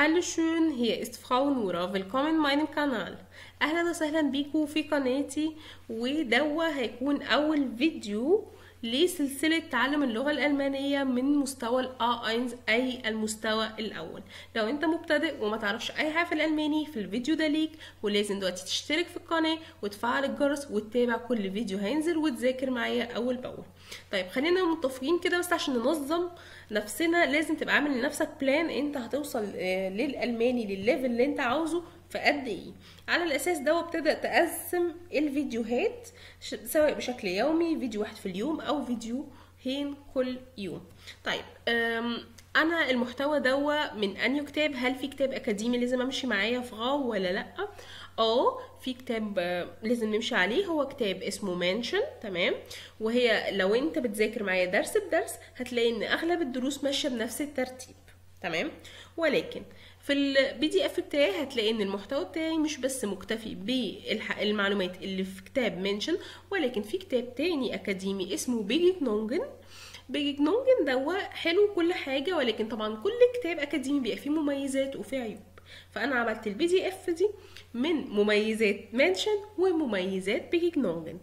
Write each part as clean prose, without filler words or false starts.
Hallo schön, hier ist Frau Nura. Willkommen in meinem Kanal. أهلا وسهلا بيكم في قناتي، ودوا هيكون أول فيديو لسلسلة تعلم اللغة الألمانية من مستوى A1 أي المستوى الأول. لو أنت مبتدئ وما تعرفش أي حاجة في الألماني، في الفيديو ده ليك، ولازم دلوقتي تشترك في القناة وتفعل الجرس وتتابع كل فيديو هينزل وتذاكر معايا أول بأول. طيب خلينا متفقين كده بس عشان ننظم نفسنا، لازم تبقى عامل لنفسك بلان انت هتوصل للألماني للليفل اللي انت عاوزه في قد ايه. على الاساس ده وابتدأ تقسم الفيديوهات سواء بشكل يومي، فيديو واحد في اليوم او فيديوهين كل يوم. طيب انا المحتوى دوا من انهي كتاب؟ هل في كتاب اكاديمي لازم امشي معايا في غاو ولا لا؟ في كتاب لازم نمشي عليه، هو كتاب اسمه مانشن. تمام، وهي لو انت بتذاكر معايا درس بدرس هتلاقي ان اغلب الدروس ماشيه بنفس الترتيب. تمام، ولكن في البي دي اف بتاعي هتلاقي ان المحتوى بتاعي مش بس مكتفي بالمعلومات اللي في كتاب منشن، ولكن في كتاب تاني اكاديمي اسمه بيجنونجن. بيجنونجن ده حلو كل حاجه، ولكن طبعا كل كتاب اكاديمي بيبقى فيه مميزات وفيه عيوب. فانا عملت البي دي اف دي من مميزات منشن ومميزات بيجنونجن.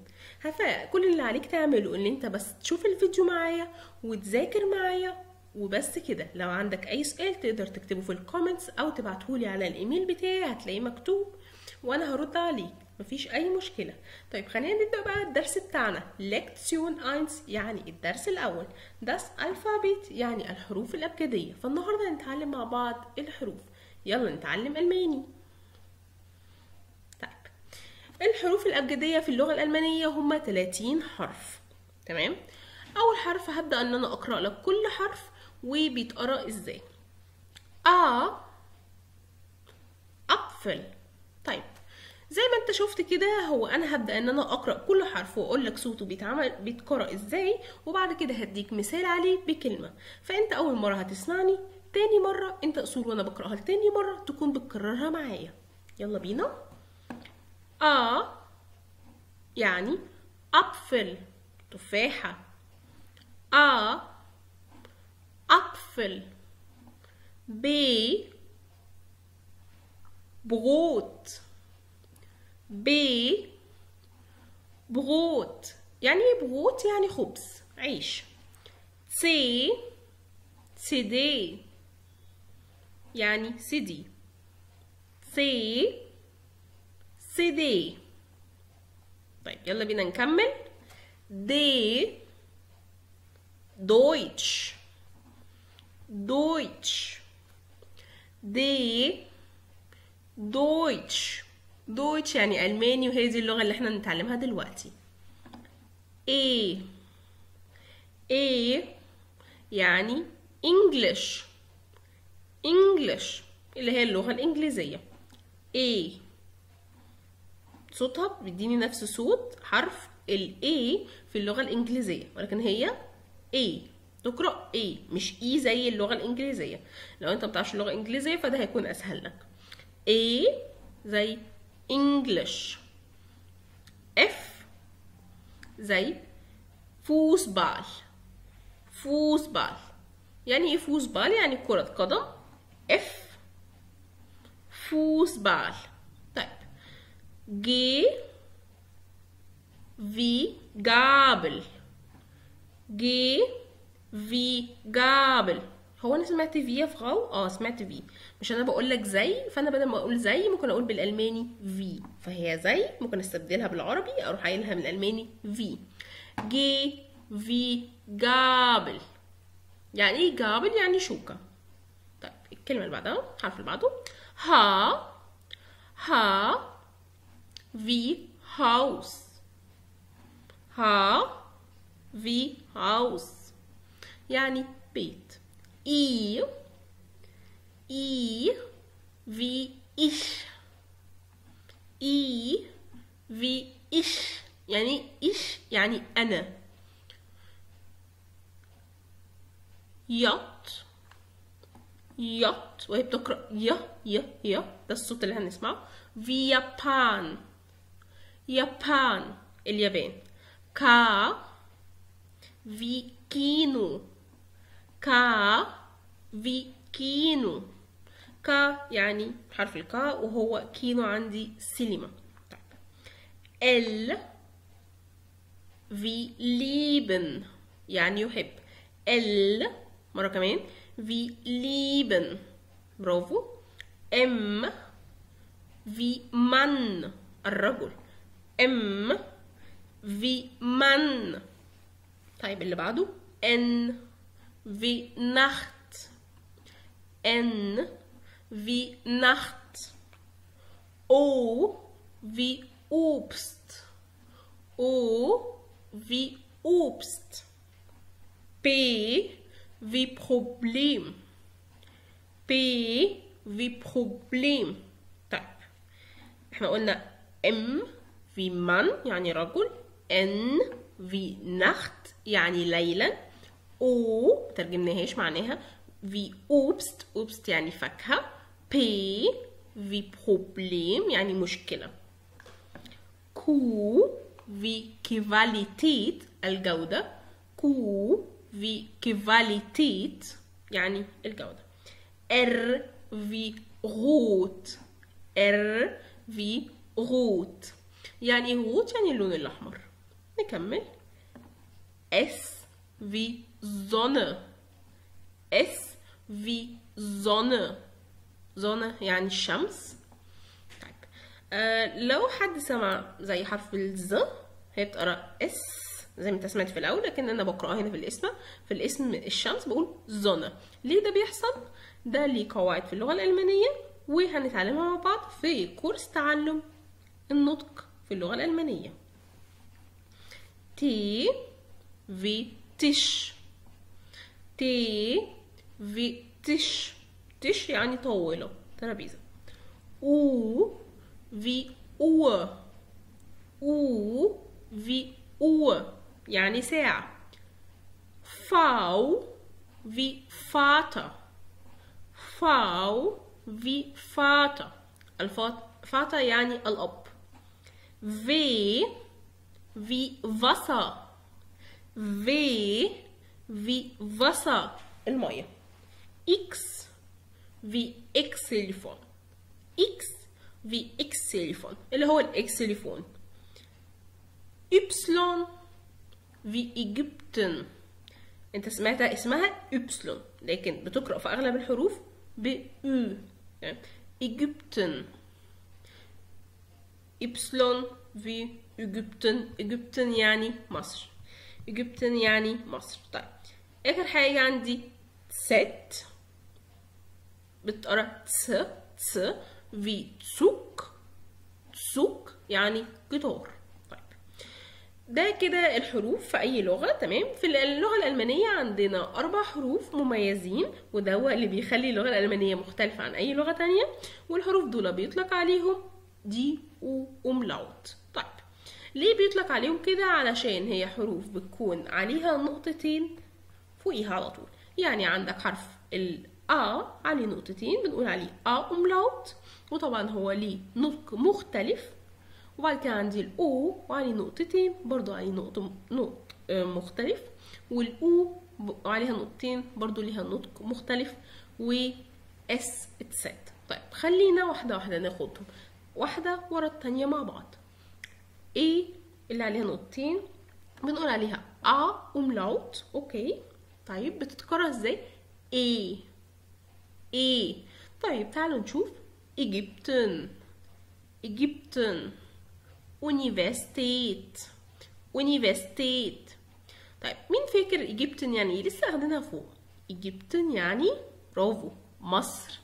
كل اللي عليك تعمله ان انت بس تشوف الفيديو معايا وتذاكر معايا وبس كده. لو عندك اي سؤال تقدر تكتبه في الكومنتس او تبعتهولي على الايميل بتاعي، هتلاقيه مكتوب وانا هرد عليك، مفيش اي مشكله. طيب خلينا نبدا بقى الدرس بتاعنا. ليكتسيون 1 يعني الدرس الاول، das Alphabet يعني الحروف الابجديه. فالنهارده هنتعلم مع بعض الحروف. يلا نتعلم الماني. طيب الحروف الابجديه في اللغه الالمانيه هم 30 حرف. تمام، اول حرف هبدا ان انا اقرا لك كل حرف وبيتقرا ازاي. أبفل. طيب زي ما انت شفت كده، هو انا هبدا ان انا اقرا كل حرف واقول لك صوته بيتقرا ازاي، وبعد كده هديك مثال عليه بكلمه. فانت اول مره هتسمعني، تاني مره انت اصول وانا بقراها لتاني مره تكون بتكررها معايا. يلا بينا. يعني أبفل، تفاحه. أبفل. ب بروت. بروت يعني ايه بروت؟ يعني خبز، عيش. سيدي يعني سيدي. سيدي. طيب يلا بينا نكمل. دويتش. دويتش يعني ألماني، وهي دي اللغة اللي احنا نتعلمها دلوقتي. ايه يعني انجلش اللي هي اللغة الإنجليزية. ايه صوتها بيديني نفس صوت حرف ال A في اللغة الإنجليزية، ولكن هي ايه تقرأ ايه مش اي زي اللغة الإنجليزية. لو انت مبتعرفش اللغة الإنجليزية فده هيكون أسهل لك. ايه زي English. F زي فوسبال. يعني ايه فوسبال؟ يعني كرة قدم. F فوسبال. طيب G في جابل. هو انا سمعت في غو؟ سمعت في. مش انا بقول لك زي، فانا بدل ما اقول زي ممكن اقول بالالماني في، فهي زي ممكن استبدلها بالعربي اروح قايلها بالالماني في. في جابل يعني ايه جابل؟ يعني شوكه. طيب الكلمه اللي بعدها، الحرف اللي بعده. ها في هاوس. في هاوس يعني بيت. اي في إيش يعني إيش يعني أنا. يط وهي بتقرأ ده الصوت اللي هنسمعه. في يابان اليابان. في كينو. كا يعني حرف الكا وهو كينو عندي سينما. طيب ال في lieben يعني يحب. ال مرة كمان في lieben برافو. ام في من الرجل. ام في من. طيب اللي بعده ان في نخت. ان في نخت. او في Obst. O wie Obst. P wie Problem. P wie Problem. طيب احنا قلنا M wie Mann يعني رجل. N wie Nacht يعني ليلا. O مترجمناهاش معناها wie Obst. Obst يعني فاكهة. P wie Problem يعني مشكلة. Q wie Qualität الجودة. Q wie Qualität يعني الجودة. R wie Rot. R wie Rot يعني Rot يعني اللون الأحمر. نكمل. S wie Sonne. S wie Sonne. Sonne يعني الشمس. لو حد سمع زي حرف الز هي بتقرا اس زي ما انت سمعت في الاول، لكن انا بقراها هنا في الاسم الشمس بقول زونا. ليه ده بيحصل؟ ده ليه قواعد في اللغه الالمانيه وهنتعلمها مع بعض في كورس تعلم النطق في اللغه الالمانيه. تي في تش. تي في تش. تش يعني طاوله ترابيزه. او wie Uhr. U wie Uhr يعني ساعة. V wie Vater. V wie Vater. Vater يعني الأب. V wie Wasser. V wie Wasser المية. X wie Xylophon. X في اكسليفون اللي هو الاكسليفون. إبسلون في إيجيبتن. انت سمعتها اسمها إبسلون لكن بتقرأ في أغلب الحروف ب U. إيجيبتن. إبسلون في إيجيبتن. إيجيبتن يعني مصر. إيجيبتن يعني مصر. طيب آخر حاجة عندي ست بتقرأ ts في تسوك. تسوك يعني قطار. طيب ده كده الحروف في اي لغه. تمام. في اللغه الالمانيه عندنا 4 حروف مميزين وده هو اللي بيخلي اللغه الالمانيه مختلفه عن اي لغه تانية. والحروف دول بيطلق عليهم دي وأوملاوت. طيب ليه بيطلق عليهم كده؟ علشان هي حروف بتكون عليها نقطتين فوقيها على طول. يعني عندك حرف عليه نقطتين بنقول عليه أوملاوت وطبعا هو ليه نطق مختلف. وبعد كده عندي الأو وعليه نقطتين برضو عليه نطق مختلف. والأو عليها نقطتين برضو ليها نطق مختلف. وإس اتسات. طيب خلينا واحدة واحدة ناخدهم واحدة ورا التانية مع بعض. إيه اللي عليها نقطتين بنقول عليها أوملاوت. أوكي. طيب بتتكرر ازاي؟ إيه. طيب تعالوا نشوف. إيجيبتن. Universität. طيب مين فاكر إيجيبتن يعني ايه؟ لسه اخدينها فوق. إيجيبتن يعني برافو مصر.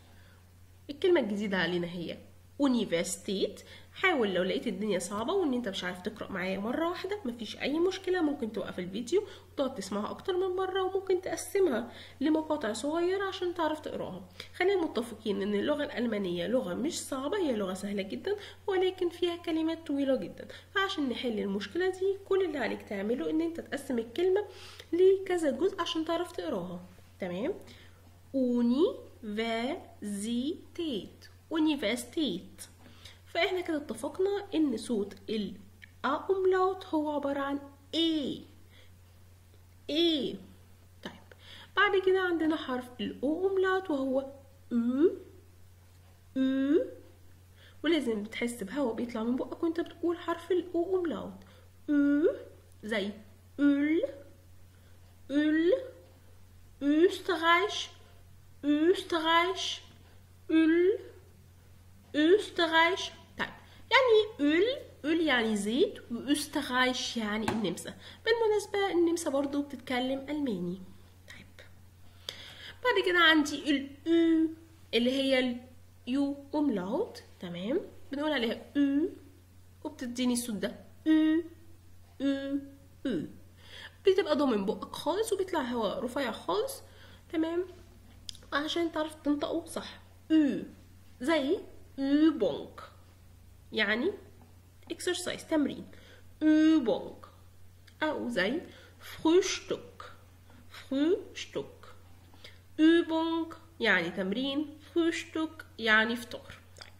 الكلمة الجديدة علينا هي Universität. حاول لو لقيت الدنيا صعبة وان انت مش عارف تقرأ معايا مرة واحدة مفيش اي مشكلة، ممكن توقف الفيديو وتقعد تسمعها اكتر من مرة وممكن تقسمها لمقاطع صغيرة عشان تعرف تقراها. خلينا متفقين ان اللغة الألمانية لغة مش صعبة، هي لغة سهلة جدا ولكن فيها كلمات طويلة جدا. فعشان نحل المشكلة دي كل اللي عليك تعمله ان انت تقسم الكلمة لكذا جزء عشان تعرف تقراها. تمام. Universität. فاحنا كده اتفقنا ان صوت الأوملاوت هو عبارة عن ايه. طيب بعد كده عندنا حرف الأوملاوت وهو او ولازم بتحس بهوا بيطلع من بقك وانت بتقول حرف الاو املاوت. زي ال Österreich Österreich Österreich. طيب يعني öl يعني زيت، وأسترايش يعني النمسا. بالمناسبة النمسا برضو بتتكلم ألماني. طيب بعد كده عندي الأو اللي هي اليو أملاوت. تمام، بنقول عليها أو وبتديني الصوت ده أو بتبقى ضامن بقك خالص وبيطلع هواء رفيع خالص. تمام، عشان تعرف تنطقه صح. زي Übung يعني exercise تمرين Übung، أو زي Frühstück Übung يعني تمرين، Frühstück يعني فطار. طيب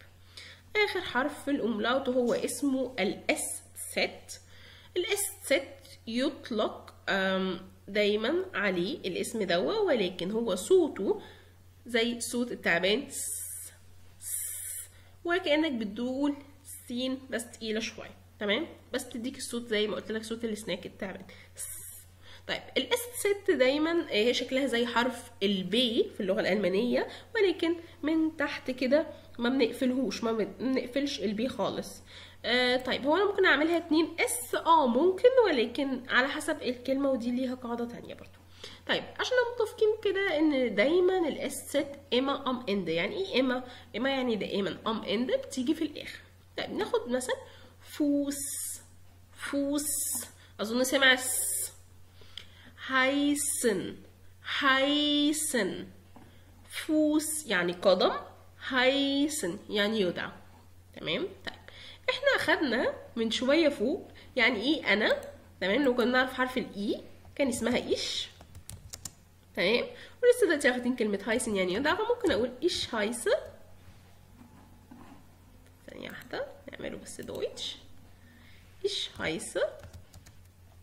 آخر حرف في الأملاوت هو اسمه الاس ست. الاس ست يطلق دايما عليه الاسم دوا، ولكن هو صوته زي صوت التعبان وكأنك بتقول سين بس تقيلة شوية. تمام، بس تديك الصوت زي ما قلت لك صوت السناك التعبان. طيب الاس ست دايما هي شكلها زي حرف البي في اللغة الألمانية، ولكن من تحت كده ما بنقفلهوش، ما بنقفلش البي خالص. طيب هو انا ممكن اعملها 2 اس ممكن، ولكن على حسب الكلمه، ودي ليها قاعده تانية برضو. طيب عشان متفقين كده ان دايما الاس ست اما ام اند. يعني ايه اما؟ اما يعني دائما، ام اند بتيجي في الاخر. طيب ناخد مثلا فوس اظن سمع هايسن فوس يعني قدم، هايسن يعني يدعى. تمام. طيب احنا اخدنا من شويه فوق يعني ايه انا. تمام، لو كنا نعرف حرف الاي كان اسمها ايش. تمام، ولسه دلوقتي واخدين كلمه هايسن يعني يدعى، فممكن اقول ايش هايسه. ثانيه واحده نعمله بس دويتش. ايش هايسه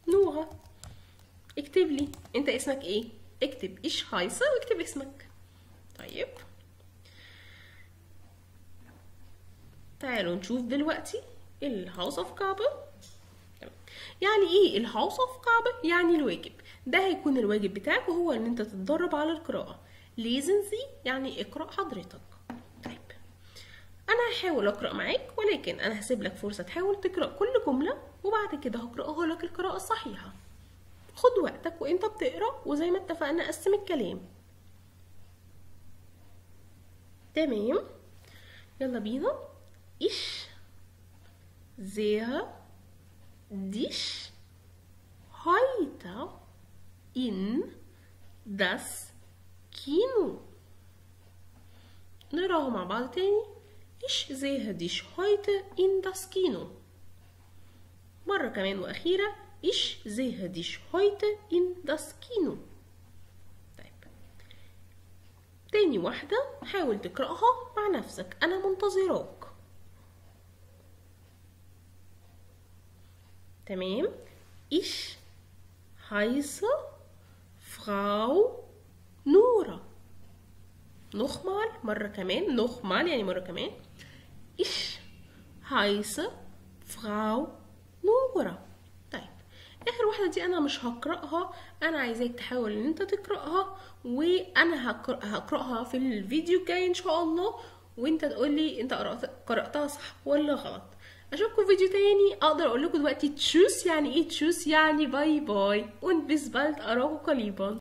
نوغا. اكتب لي انت اسمك ايه، اكتب ايش هايسه واكتب اسمك. طيب تعالوا نشوف دلوقتي الهاوساufgabe. يعني ايه الهاوساufgabe؟ يعني الواجب. ده هيكون الواجب بتاعك، وهو ان انت تتدرب على القراءة. lesen Sie يعني اقرأ حضرتك. طيب انا هحاول اقرأ معاك، ولكن انا هسيب لك فرصة تحاول تقرأ كل جملة، وبعد كده هقرأها لك القراءة الصحيحة. خد وقتك وانت بتقرأ، وزي ما اتفقنا قسم الكلام. تمام، يلا بينا. Ich sehe dich heute in das Kino. نقراها مع بعض تاني. Ich sehe dich heute in das Kino. مرة كمان وأخيرة. Ich sehe dich heute in das Kino. طيب تاني واحدة حاول تقرأها مع نفسك، أنا منتظراك. تمام. Ich heiße Frau Nora. nochmal مرة كمان. nochmal يعني مرة كمان. Ich heiße Frau Nora. طيب آخر واحدة دي أنا مش هقرأها، أنا عايزاك تحاول إن أنت تقرأها، وأنا هقرأها في الفيديو الجاي إن شاء الله، وأنت تقولي أنت قرأتها صح ولا غلط. اشوفكم فيديو تاني. اقدر اقول لكم دلوقتي تشوس يعني ايه تشوس؟ يعني باي باي und bis bald اراكم قريبا.